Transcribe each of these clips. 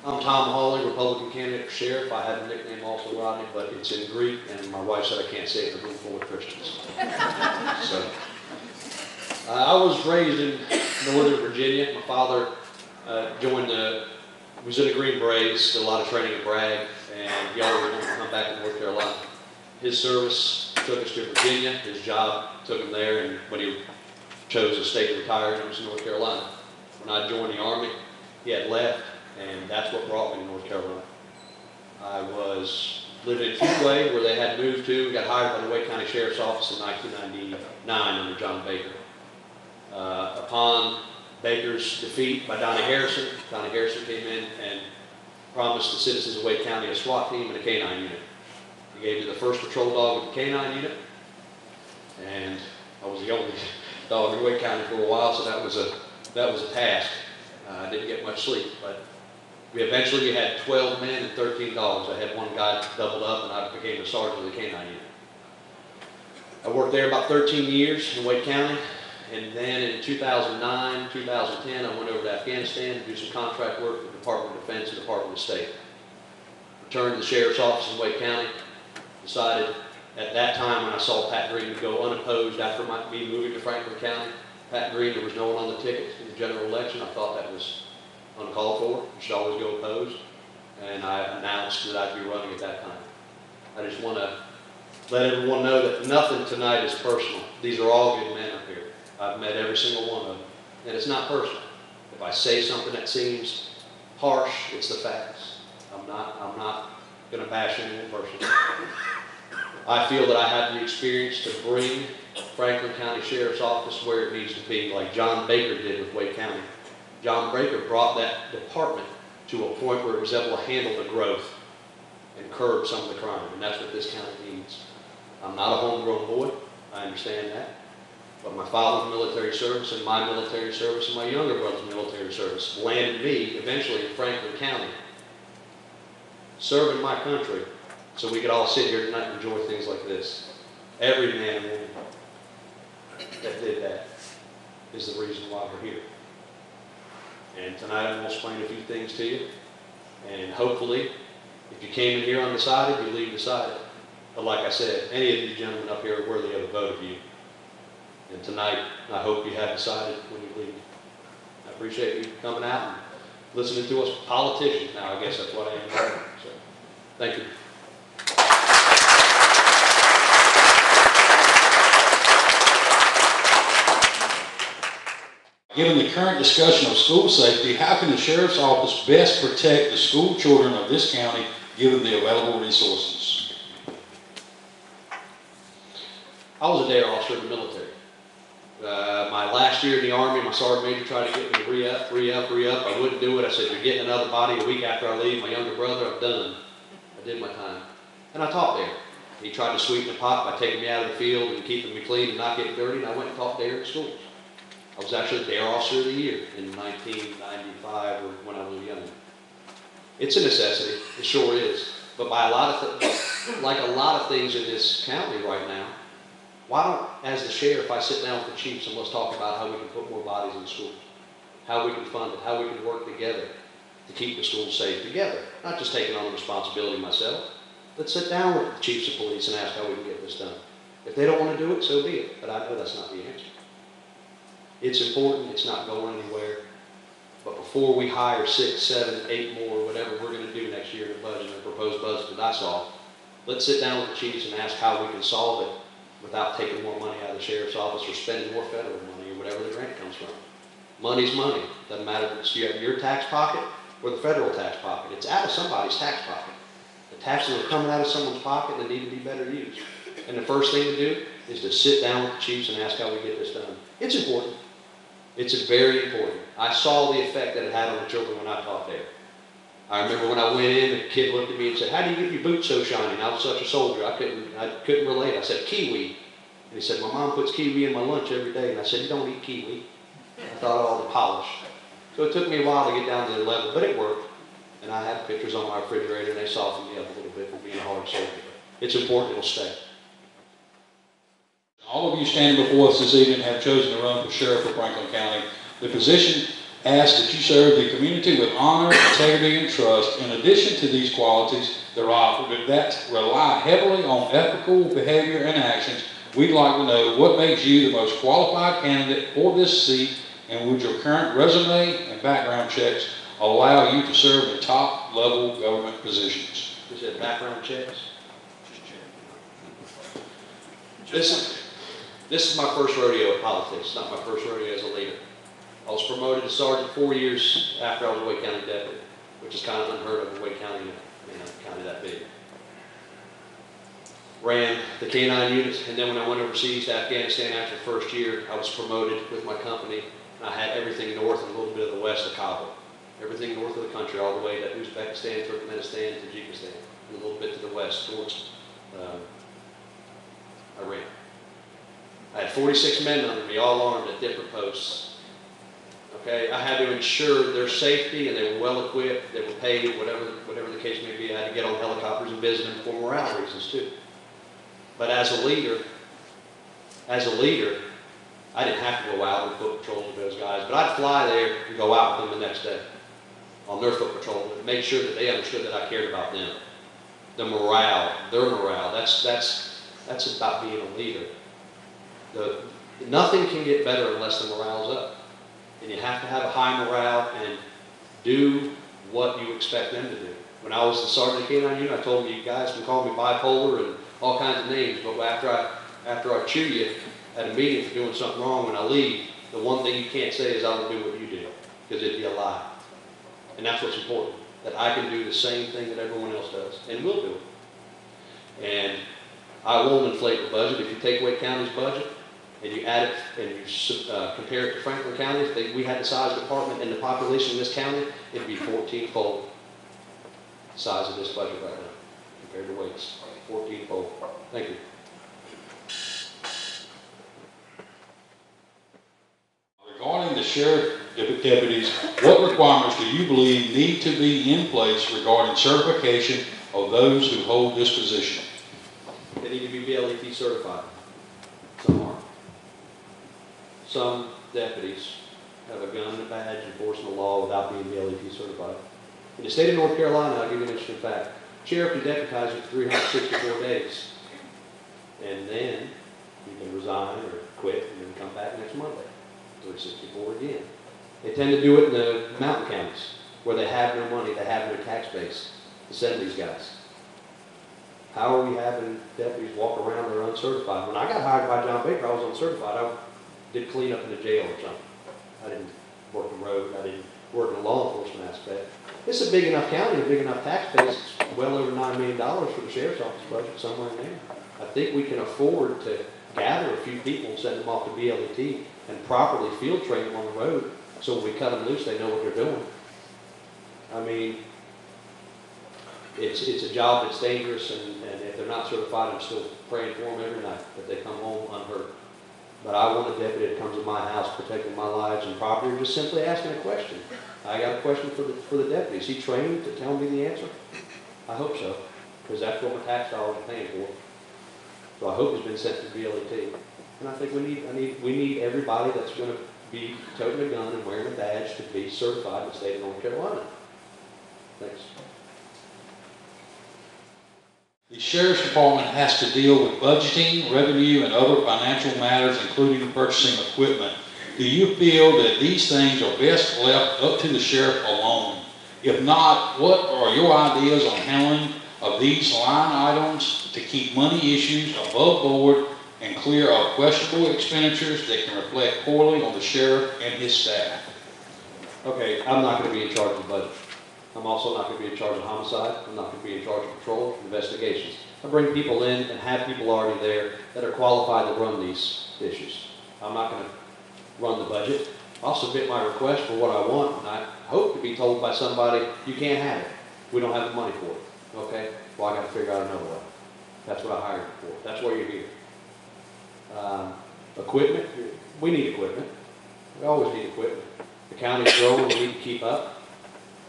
I'm Tom Hawley, Republican candidate for sheriff. I have a nickname also, Rodney, but it's in Greek, and my wife said I can't say it in a room full of Christians. So, I was raised in Northern Virginia. My father was in the Green Berets, did a lot of training at Bragg, and he always wanted to come back to North Carolina. His service took us to Virginia. His job took him there, and when he chose a state to retire, it was North Carolina. When I joined the Army, he had left, and that's what brought me to North Carolina. I was living in Hawley, where they had moved to, got hired by the Wake County Sheriff's Office in 1999 under John Baker. Upon Baker's defeat by Donnie Harrison came in and promised the citizens of Wake County a SWAT team and a K-9 unit. He gave me the first patrol dog with the K-9 unit, and I was the only dog in Wake County for a while, so that was a task. I didn't get much sleep, but we eventually had 12 men and 13 dogs. I had one guy doubled up, and I became the sergeant of the K-9 unit. I worked there about 13 years in Wake County, and then in 2009, 2010, I went over to Afghanistan to do some contract work for the Department of Defense and Department of State. Returned to the Sheriff's Office in Wake County, decided at that time when I saw Pat Green go unopposed after me moving to Franklin County, Pat Green, there was no one on the ticket in the general election. I thought that was uncalled for. You should always go opposed. And I announced that I'd be running at that time. I just want to let everyone know that nothing tonight is personal. These are all good men up here. I've met every single one of them. And it's not personal. If I say something that seems harsh, it's the facts. I'm not going to bash anyone personally. I feel that I have the experience to bring Franklin County Sheriff's Office where it needs to be, like John Baker did with Wake County. John Baker brought that department to a point where it was able to handle the growth and curb some of the crime, and that's what this county needs. I'm not a homegrown boy, I understand that, but my father's military service and my military service and my younger brother's military service landed me eventually in Franklin County, serving my country, so we could all sit here tonight and enjoy things like this. Every man and woman that did that is the reason why we're here. And tonight I'm going to explain a few things to you. And hopefully, if you came in here undecided, you leave decided. But like I said, any of you gentlemen up here are worthy of a vote of you. And tonight, I hope you have decided when you leave. I appreciate you coming out and listening to us politicians. Now, I guess that's what I am. So, thank you. Given the current discussion of school safety, how can the Sheriff's Office best protect the school children of this county given the available resources? I was a dare officer in the military. My last year in the Army, my sergeant major tried to get me to re-up. I wouldn't do it. I said, you're getting another body a week after I leave. My younger brother, I'm done. I did my time. And I taught there. He tried to sweeten the pot by taking me out of the field and keeping me clean and not getting dirty, and I went and taught there in schools. I was actually Dare Officer of the Year in 1995 or when I was young. It's a necessity, it sure is. But by like a lot of things in this county right now, why don't, as the sheriff, I sit down with the chiefs and let's talk about how we can put more bodies in schools, how we can fund it, how we can work together to keep the schools safe together. Not just taking on the responsibility myself. Let's sit down with the chiefs of police and ask how we can get this done. If they don't want to do it, so be it. But I know that's not the answer. It's important, it's not going anywhere. But before we hire 6, 7, 8 more, whatever we're going to do next year in the budget, the proposed budget that I saw, let's sit down with the chiefs and ask how we can solve it without taking more money out of the sheriff's office or spending more federal money or whatever the grant comes from. Money's money. Doesn't matter if it's your tax pocket or the federal tax pocket. It's out of somebody's tax pocket. The taxes are coming out of someone's pocket that need to be better used. And the first thing to do is to sit down with the chiefs and ask how we get this done. It's important. It's very important. I saw the effect that it had on the children when I taught there. I remember when I went in, the kid looked at me and said, how do you get your boots so shiny? And I was such a soldier, I couldn't relate. I said, kiwi. And he said, my mom puts kiwi in my lunch every day. And I said, you don't eat kiwi. I thought all the polish. So it took me a while to get down to their level, but it worked. And I had pictures on my refrigerator, and they softened me up a little bit for being a hard soldier. It's important it'll stay. All of you standing before us this evening have chosen to run for sheriff of Franklin County. The position ask that you serve the community with honor, integrity, and trust. In addition to these qualities that rely heavily on ethical behavior and actions, we'd like to know what makes you the most qualified candidate for this seat, and would your current resume and background checks allow you to serve in top-level government positions? You said background checks? This is my first rodeo in politics, not my first rodeo as a leader. I was promoted to sergeant 4 years after I was a Wake County deputy, which is kind of unheard of in Wake County, county that big. Ran the K-9 units, and then when I went overseas to Afghanistan after the first year, I was promoted with my company, and I had everything north and a little bit of the west of Kabul. Everything north of the country, all the way to Uzbekistan, Turkmenistan, Tajikistan, and a little bit to the west towards Iran. I had 46 men under me, all armed at different posts. Okay, I had to ensure their safety, and they were well equipped, they were paid, whatever the case may be. I had to get on helicopters and visit them for morale reasons too. But as a leader, I didn't have to go out and foot patrols with those guys, but I'd fly there and go out with them the next day on their foot patrol and make sure that they understood that I cared about them. The morale, their morale, that's about being a leader. Nothing can get better unless the morale's up. And you have to have a high morale and do what you expect them to do. When I was the sergeant of the K-9 unit, I told them, you guys can call me bipolar and all kinds of names, but after I chew you at a meeting for doing something wrong when I leave, the one thing you can't say is I don't do what you do, because it'd be a lie. And that's what's important, that I can do the same thing that everyone else does, and will do it. And I won't inflate the budget. If you take Wake County's budget and you add it and you compare it to Franklin County, if we had the size department and the population in this county, it'd be 14-fold the size of this budget right now compared to Wake's. 14-fold. Thank you. Regarding the sheriff deputies, what requirements do you believe need to be in place regarding certification of those who hold this position? They need to be BLET certified. Some aren't. Some deputies have a gun and a badge enforcing the law without being BLET certified. In the state of North Carolina, I'll give you an interesting fact. Sheriff can deputize you for 364 days. And then you can resign or quit and then come back next Monday. 364 again. They tend to do it in the mountain counties where they have no money, they have no tax base to send these guys. How are we having deputies walk around that are uncertified? When I got hired by John Baker, I was uncertified. I did clean up in the jail or something. I didn't work the road. I didn't work in the law enforcement aspect. It's a big enough county, a big enough tax base. It's well over $9 million for the sheriff's office budget, somewhere in there. I think we can afford to gather a few people and send them off to BLET and properly field train them on the road so when we cut them loose, they know what they're doing. I mean, it's a job that's dangerous, and if they're not certified, I'm still praying for them every night that they come home unhurt. But I want a deputy that comes to my house protecting my lives and property, or just simply asking a question. I got a question for the deputy. Is he trained to tell me the answer? I hope so, because that's what my tax dollars are paying for. So I hope it's been sent to BLET. And I think we need everybody that's going to be toting a gun and wearing a badge to be certified in the state of North Carolina. Thanks. The Sheriff's Department has to deal with budgeting, revenue, and other financial matters, including purchasing equipment. Do you feel that these things are best left up to the sheriff alone? If not, what are your ideas on handling of these line items to keep money issues above board and clear of questionable expenditures that can reflect poorly on the sheriff and his staff? Okay, I'm not going to be in charge of the budget. I'm also not going to be in charge of homicide. I'm not going to be in charge of patrol investigations. I bring people in and have people already there that are qualified to run these issues. I'm not going to run the budget. I'll submit my request for what I want, and I hope to be told by somebody, you can't have it. We don't have the money for it. Okay? Well, I got to figure out another way. That's what I hired you for. That's why you're here. Equipment, we need equipment. We always need equipment. The county's growing, we need to keep up.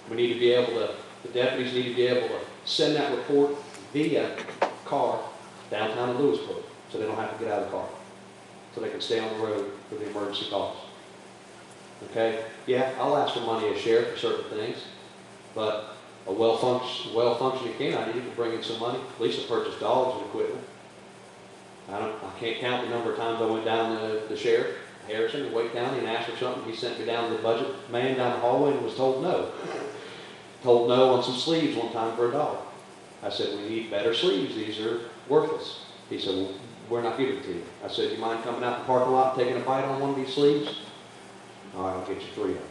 We need to be able to, the deputies need to be able to send that report via car downtown to Lewisburg, so they don't have to get out of the car, so they can stay on the road for the emergency calls. Okay? Yeah, I'll ask for money as sheriff for certain things, but a well-functioning canine unit can bring in some money, at least to purchase dogs and equipment. I can't count the number of times I went down to the sheriff, Harrison, in Wake County, and asked for something. He sent me down to the budget man down the hallway and was told no. Told no on some sleeves one time for a dog. I said, we need better sleeves. These are worthless. He said, well, we're not giving it to you. I said, you mind coming out the parking lot and taking a bite on one of these sleeves? All right, I'll get you 3 of them.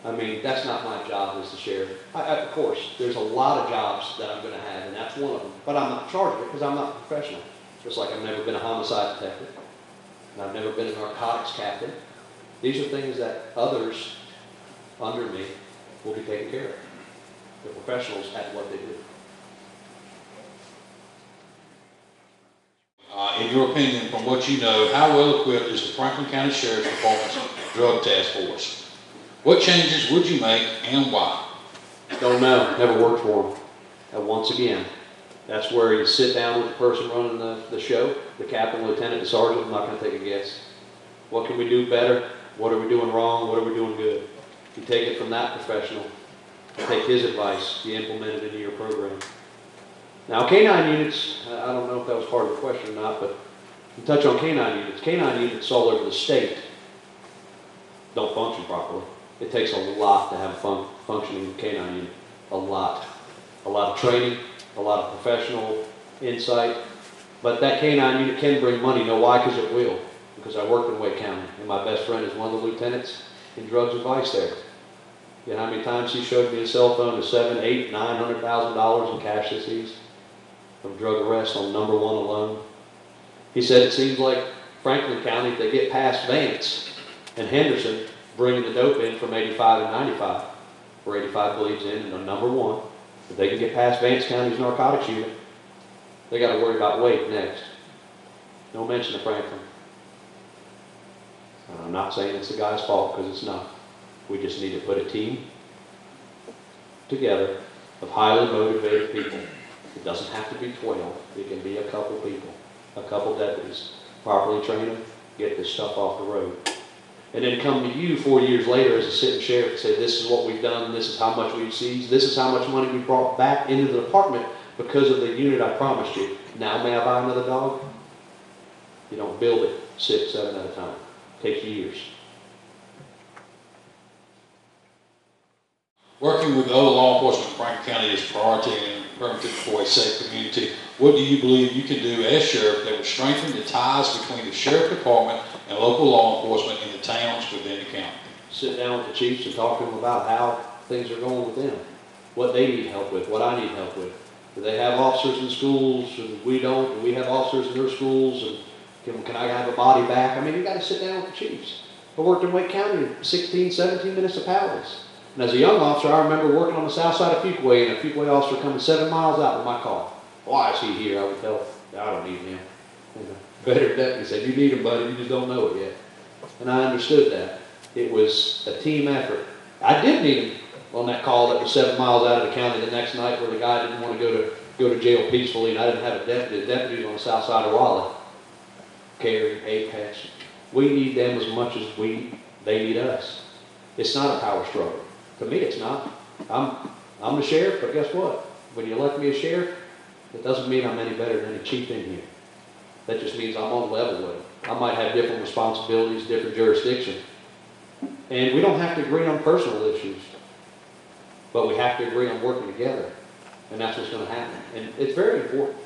I mean, that's not my job as the sheriff. Of course, there's a lot of jobs that I'm going to have, and that's one of them. But I'm not in charge of it because I'm not a professional. Just like I've never been a homicide detective, and I've never been a narcotics captain. These are things that others under me will be taken care of. The professionals at what they do. In your opinion, from what you know, how well equipped is the Franklin County Sheriff's Department's Drug Task Force? What changes would you make and why? Don't know. Never worked for them. And once again, that's where you sit down with the person running the show, the captain, lieutenant, the sergeant. I'm not going to take a guess. What can we do better? What are we doing wrong? What are we doing good? You take it from that professional, take his advice, you implement it into your program. Now, canine units, I don't know if that was part of the question or not, but to touch on canine units. Canine units all over the state don't function properly. It takes a lot to have a functioning canine unit. A lot. A lot of training, a lot of professional insight. But that canine unit can bring money. You know why? Because it will. Because I worked in Wake County, and my best friend is one of the lieutenants in drugs advice there. You know how many times he showed me a cell phone of $700,000, $800,000, $900,000 in cash that sees from drug arrests on number 1 alone. He said it seems like Franklin County, if they get past Vance and Henderson, bringing the dope in from 85 and 95, where 85 bleeds in, and on number 1, if they can get past Vance County's narcotics unit, they got to worry about Wake next. No mention of Franklin. I'm not saying it's the guy's fault, because it's not. We just need to put a team together of highly motivated people. It doesn't have to be 12. It can be a couple people, a couple deputies. Properly train them, get this stuff off the road. And then come to you 4 years later as a sitting sheriff and say, this is what we've done, this is how much we've seized, this is how much money we brought back into the department because of the unit I promised you. Now may I buy another dog? You don't build it 6, 7 at a time. It takes years. Working with other law enforcement in Franklin County is priority and imperative for a safe community. What do you believe you can do as sheriff that will strengthen the ties between the sheriff department and local law enforcement in the towns within the county? Sit down with the chiefs and talk to them about how things are going with them, what they need help with, what I need help with. Do they have officers in schools and we don't? Do we have officers in their schools? And can I have a body back? I mean, you got to sit down with the chiefs. I worked in Wake County in 16, 17 municipalities. And as a young officer, I remember working on the south side of Fuquay, and a Fuquay officer coming 7 miles out with my car. Why is he here? I would tell, I don't need him. Better deputy said, you need him, buddy, you just don't know it yet. And I understood that. It was a team effort. I did need him on that call that was 7 miles out of the county the next night where the guy didn't want to go to jail peacefully, and I didn't have a deputy. The deputy was on the south side of Raleigh. Cary, Apex. We need them as much as they need us. It's not a power struggle. To me, it's not. I'm the sheriff, but guess what? When you elect me as sheriff, it doesn't mean I'm any better than any chief in here. That just means I'm on level with them. I might have different responsibilities, different jurisdiction. And we don't have to agree on personal issues, but we have to agree on working together. And that's what's going to happen. And it's very important.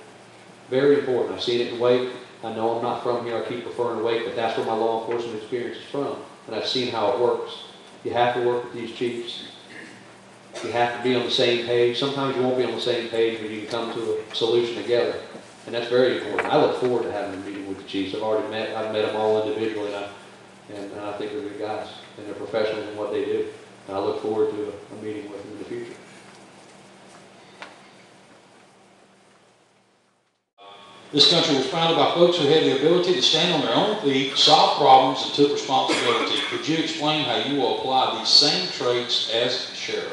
Very important. I've seen it in Wake. I know I'm not from here. I keep referring to Wake, but that's where my law enforcement experience is from. And I've seen how it works. You have to work with these chiefs. You have to be on the same page. Sometimes you won't be on the same page, but you can come to a solution together. And that's very important. I look forward to having a meeting with the chiefs. I've met them all individually, and I think they're good guys, and they're professionals in what they do. And I look forward to a meeting with them in the future. This country was founded by folks who had the ability to stand on their own feet, solve problems, and took responsibility. Could you explain how you will apply these same traits as sheriff?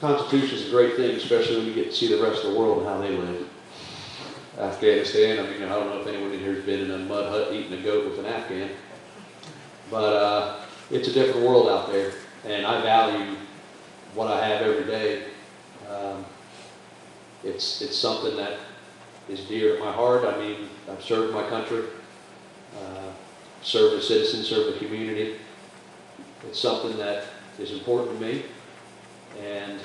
Constitution is a great thing, especially when you get to see the rest of the world and how they live. Afghanistan, I mean, I don't know if anyone in here has been in a mud hut eating a goat with an Afghan. But it's a different world out there, and I value what I have every day. It's something that is dear to my heart. I mean, I've served my country, served a citizen, served the community. It's something that is important to me, and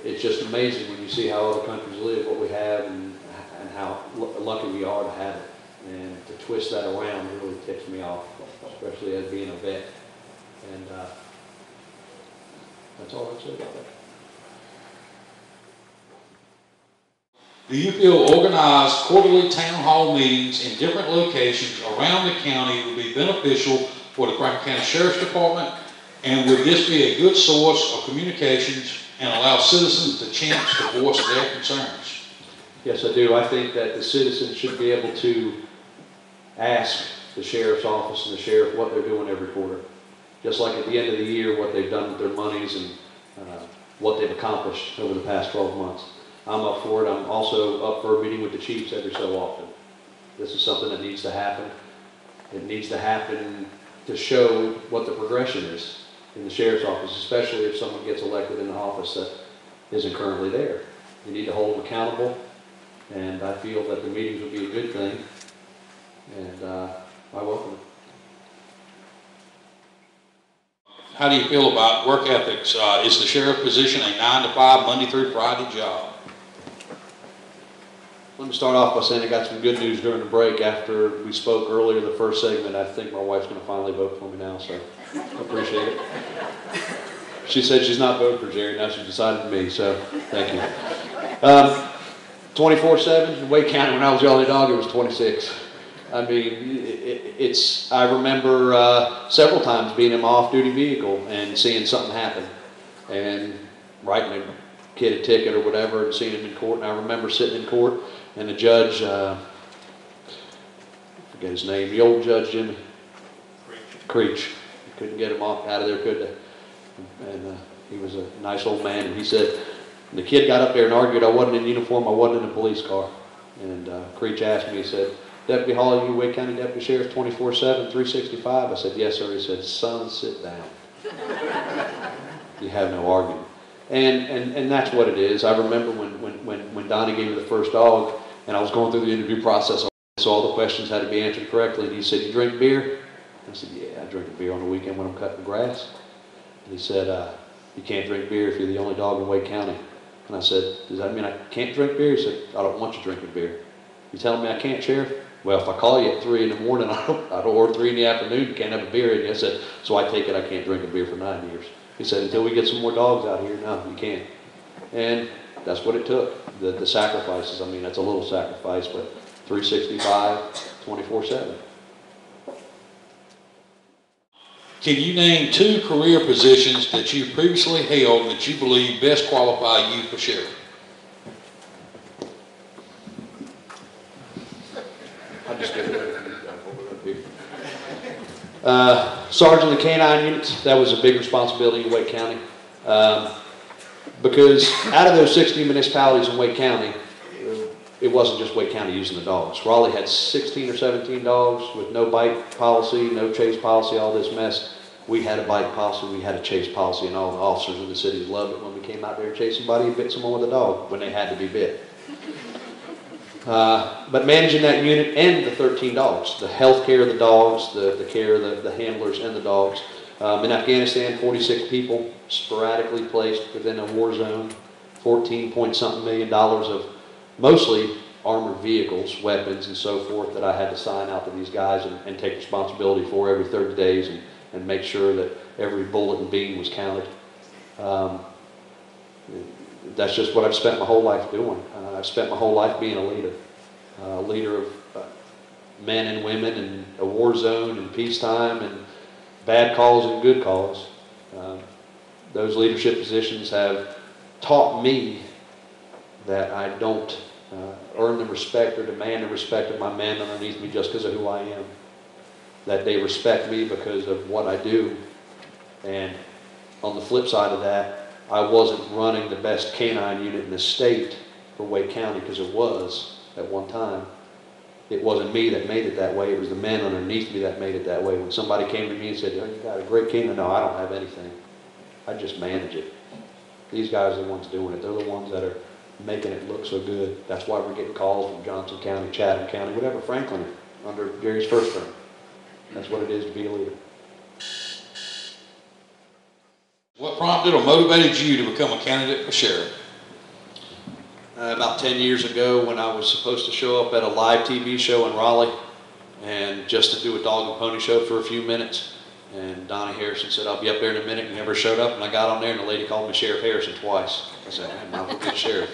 it's just amazing when you see how other countries live, what we have, and how lucky we are to have it. And to twist that around really ticks me off, especially as being a vet. And that's all I'd say about that. Do you feel organized quarterly town hall meetings in different locations around the county would be beneficial for the Franklin County Sheriff's Department? And would this be a good source of communications and allow citizens the chance to voice their concerns? Yes, I do. I think that the citizens should be able to ask the sheriff's office and the sheriff what they're doing every quarter. Just like at the end of the year, what they've done with their monies and what they've accomplished over the past 12 months. I'm up for it. I'm also up for a meeting with the chiefs every so often. This is something that needs to happen. It needs to happen to show what the progression is in the sheriff's office, especially if someone gets elected in the office that isn't currently there. You need to hold them accountable, and I feel that the meetings would be a good thing, and I welcome it. How do you feel about work ethics? Is the sheriff position a 9 to 5, Monday through Friday job? Let me start off by saying I got some good news during the break. After we spoke earlier in the first segment, I think my wife's going to finally vote for me now, so I appreciate it. She said she's not voting for Jerry, now she's decided for me, so thank you. 24/7 in Wake County, when I was the only dog, it was 26. I mean, I remember several times being in my off-duty vehicle and seeing something happen and writing a kid a ticket or whatever and seeing him in court. And I remember sitting in court and the judge, I forget his name, the old judge, Jimmy Creech. Couldn't get him out of there, could they? And he was a nice old man, and he said, the kid got up there and argued, I wasn't in uniform, I wasn't in a police car. And Creech asked me, he said, Deputy Hawley, you Wake County Deputy Sheriff 24/7, 365? I said, yes, sir. He said, son, sit down. You have no argument. And that's what it is. I remember when Donnie gave me the first dog, and I was going through the interview process, so all the questions had to be answered correctly. And he said, you drink beer? I said, yeah, I drink a beer on the weekend when I'm cutting the grass. And he said, you can't drink beer if you're the only dog in Wake County. And I said, does that mean I can't drink beer? He said, I don't want you drinking beer. You telling me I can't, Sheriff? Well, if I call you at 3 in the morning, or 3 in the afternoon, you can't have a beer in you. I said, so I take it I can't drink a beer for 9 years. He said, until we get some more dogs out here, no, you can't. And that's what it took, the sacrifices. I mean, that's a little sacrifice, but 365, 24/7. Can you name 2 career positions that you previously held that you believe best qualify you for sheriff? I'll just get it up here. Sergeant of the Canine Units, that was a big responsibility in Wake County. Because out of those 60 municipalities in Wake County, it wasn't just Wake County using the dogs. Raleigh had 16 or 17 dogs with no bite policy, no chase policy, all this mess. We had a bite policy, we had a chase policy, and all the officers in the city loved it when we came out there and chased somebody and bit someone with a dog when they had to be bit. But managing that unit and the 13 dogs, the health care of the dogs, the care of the handlers and the dogs. In Afghanistan, 46 people sporadically placed within a war zone, 14-point-something million of mostly armored vehicles, weapons, and so forth that I had to sign out to these guys and take responsibility for every 30 days and make sure that every bullet and beam was counted. That's just what I've spent my whole life doing. I've spent my whole life being a leader of men and women in a war zone and peacetime and bad calls and good calls. Those leadership positions have taught me that I don't earn the respect or demand the respect of my men underneath me just because of who I am. That they respect me because of what I do. And on the flip side of that, I wasn't running the best canine unit in the state for Wake County, because it was at one time. It wasn't me that made it that way. It was the men underneath me that made it that way. When somebody came to me and said, "Oh, you got a great kingdom." No, I don't have anything. I just manage it. These guys are the ones doing it. They're the ones that are making it look so good. That's why we're getting calls from Johnson County, Chatham County, whatever, Franklin, under Jerry's first term. That's what it is to be a leader. What prompted or motivated you to become a candidate for sheriff? About 10 years ago, when I was supposed to show up at a live TV show in Raleigh, and just to do a dog and pony show for a few minutes, and Donnie Harrison said, "I'll be up there in a minute," and never showed up, and I got on there, and the lady called me Sheriff Harrison twice. I said, "Man, I'll go get a sheriff."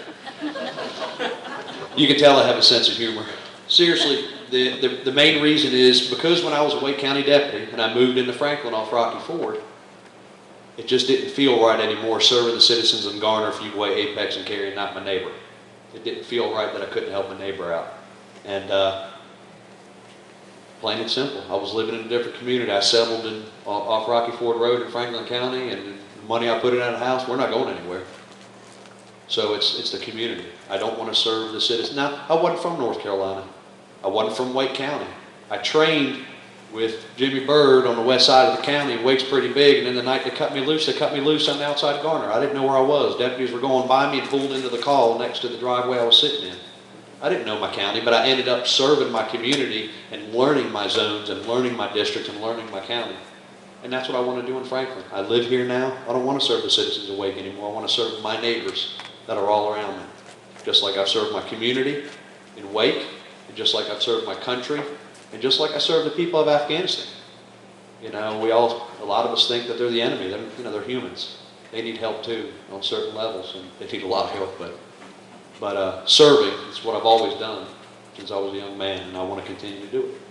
You can tell I have a sense of humor. Seriously, the main reason is because when I was a Wake County deputy, and I moved into Franklin off Rocky Ford, it just didn't feel right anymore serving the citizens in Garner, Fuquay, Apex, and Cary, and not my neighbor. It didn't feel right that I couldn't help my neighbor out. And plain and simple, I was living in a different community. I settled off Rocky Ford Road in Franklin County, and the money I put in that house, we're not going anywhere. So it's the community. I don't want to serve the citizens. Now, I wasn't from North Carolina. I wasn't from Wake County. I trained with Jimmy Bird on the west side of the county. Wake's pretty big, and then the night they cut me loose on the outside of Garner. I didn't know where I was. Deputies were going by me and pulled into the call next to the driveway I was sitting in. I didn't know my county, but I ended up serving my community and learning my zones and learning my districts and learning my county. And that's what I want to do in Franklin. I live here now. I don't want to serve the citizens of Wake anymore. I want to serve my neighbors that are all around me. Just like I've served my community in Wake, and just like I've served my country, and just like I serve the people of Afghanistan. You know, a lot of us think that they're the enemy. They're humans. They need help too on certain levels, and they need a lot of help. But serving is what I've always done since I was a young man, and I want to continue to do it.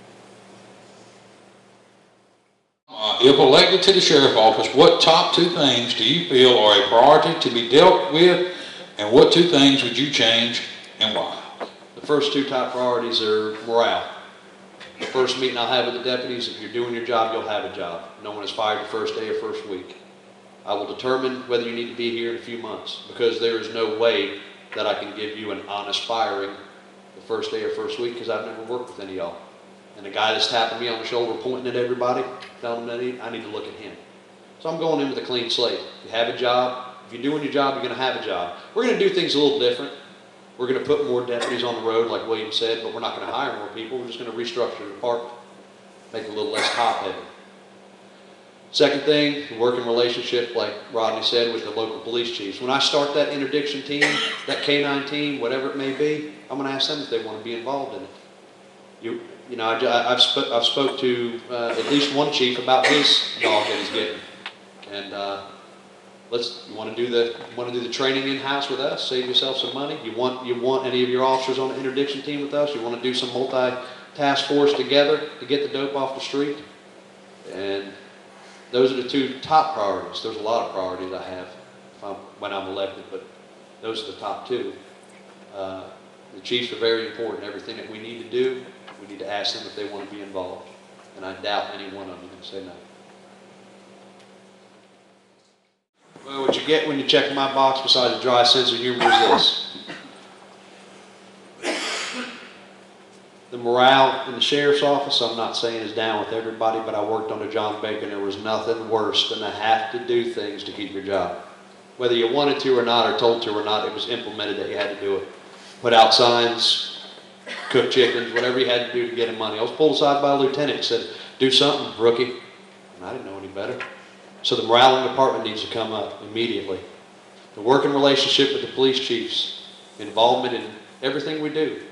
If elected to the sheriff office, what top 2 things do you feel are a priority to be dealt with, and what 2 things would you change and why? The first 2 top priorities are morale. The first meeting I'll have with the deputies, if you're doing your job, you'll have a job. No one is fired the first day or first week. I will determine whether you need to be here in a few months, because there is no way that I can give you an honest firing the first day or first week, because I've never worked with any of y'all. And the guy that's tapping me on the shoulder, pointing at everybody, telling them that I need to look at him. So I'm going in with a clean slate. You have a job. If you're doing your job, you're going to have a job. We're going to do things a little different. We're going to put more deputies on the road, like William said, but we're not going to hire more people. We're just going to restructure the department, make it a little less top-heavy. Second thing, the working relationship, like Rodney said, with the local police chiefs. When I start that interdiction team, that K9 team, whatever it may be, I'm going to ask them if they want to be involved in it. You know, I've spoke to at least one chief about his dog that he's getting, and you want to do the training in house with us, save yourself some money. You want any of your officers on the interdiction team with us? You want to do some multi-task force together to get the dope off the street? And those are the 2 top priorities. There's a lot of priorities I have when I'm elected, but those are the top 2. The chiefs are very important. Everything that we need to do, we need to ask them if they want to be involved. And I doubt any one of them can say no. Well, what you get when you check my box, besides a dry sense of humor, is this. The morale in the sheriff's office, I'm not saying is down with everybody, but I worked under John Baker, and there was nothing worse than to have to do things to keep your job. Whether you wanted to or not, or told to or not, it was implemented that you had to do it. Put out signs, cook chickens, whatever you had to do to get him money. I was pulled aside by a lieutenant and said, "Do something, rookie." And I didn't know any better. So the morale in the department needs to come up immediately. The working relationship with the police chiefs, involvement in everything we do.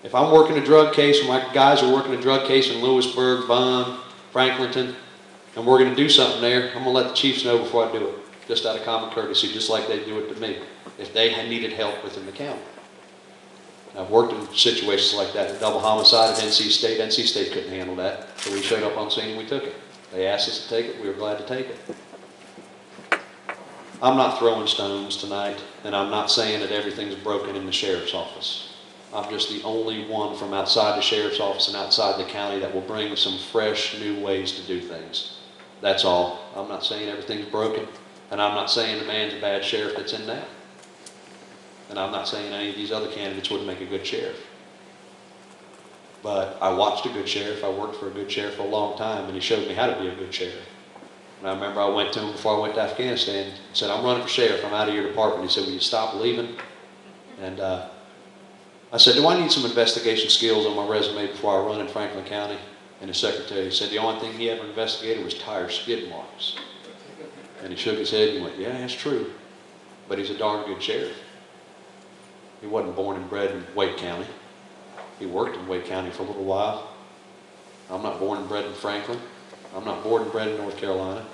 If I'm working a drug case, or my guys are working a drug case in Lewisburg, Bond, Franklinton, and we're going to do something there, I'm going to let the chiefs know before I do it, just out of common courtesy, just like they do it to me, if they needed help within the county. I've worked in situations like that. The double homicide at NC State. NC State couldn't handle that, so we showed up on scene and we took it. They asked us to take it. We were glad to take it. I'm not throwing stones tonight, and I'm not saying that everything's broken in the sheriff's office. I'm just the only one from outside the sheriff's office and outside the county that will bring some fresh, new ways to do things. That's all. I'm not saying everything's broken, and I'm not saying the man's a bad sheriff that's in now. And I'm not saying any of these other candidates wouldn't make a good sheriff. But I watched a good sheriff. I worked for a good sheriff for a long time, and he showed me how to be a good sheriff. And I remember I went to him before I went to Afghanistan and said, I'm running for sheriff. I'm out of your department. He said, will you stop leaving? And I said, do I need some investigation skills on my resume before I run in Franklin County? And his secretary said the only thing he ever investigated was tire skid marks. And he shook his head and he went, yeah, that's true. But he's a darn good sheriff. He wasn't born and bred in Wake County. He worked in Wake County for a little while. I'm not born and bred in Franklin. I'm not born and bred in North Carolina.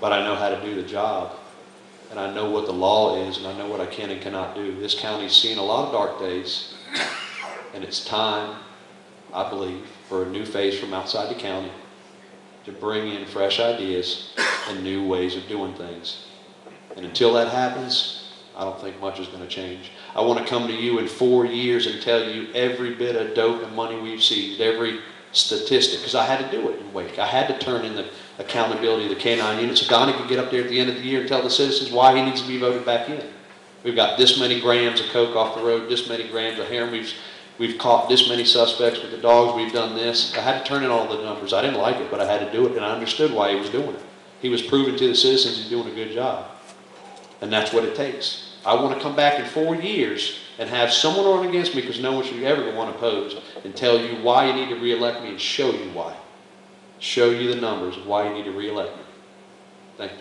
But I know how to do the job. And I know what the law is, and I know what I can and cannot do. This county's seen a lot of dark days. And it's time, I believe, for a new face from outside the county to bring in fresh ideas and new ways of doing things. And until that happens, I don't think much is going to change. I want to come to you in 4 years and tell you every bit of dope and money we've seized, every statistic, because I had to do it in Wake. I had to turn in the accountability of the K-9 unit so Donnie could get up there at the end of the year and tell the citizens why he needs to be voted back in. We've got this many grams of coke off the road, this many grams of heroin. We've caught this many suspects with the dogs. We've done this. I had to turn in all the numbers. I didn't like it, but I had to do it, and I understood why he was doing it. He was proving to the citizens he's doing a good job. And that's what it takes. I want to come back in 4 years and have someone run against me because no one should ever want to oppose and tell you why you need to reelect me and show you why. Show you the numbers of why you need to reelect me. Thank you.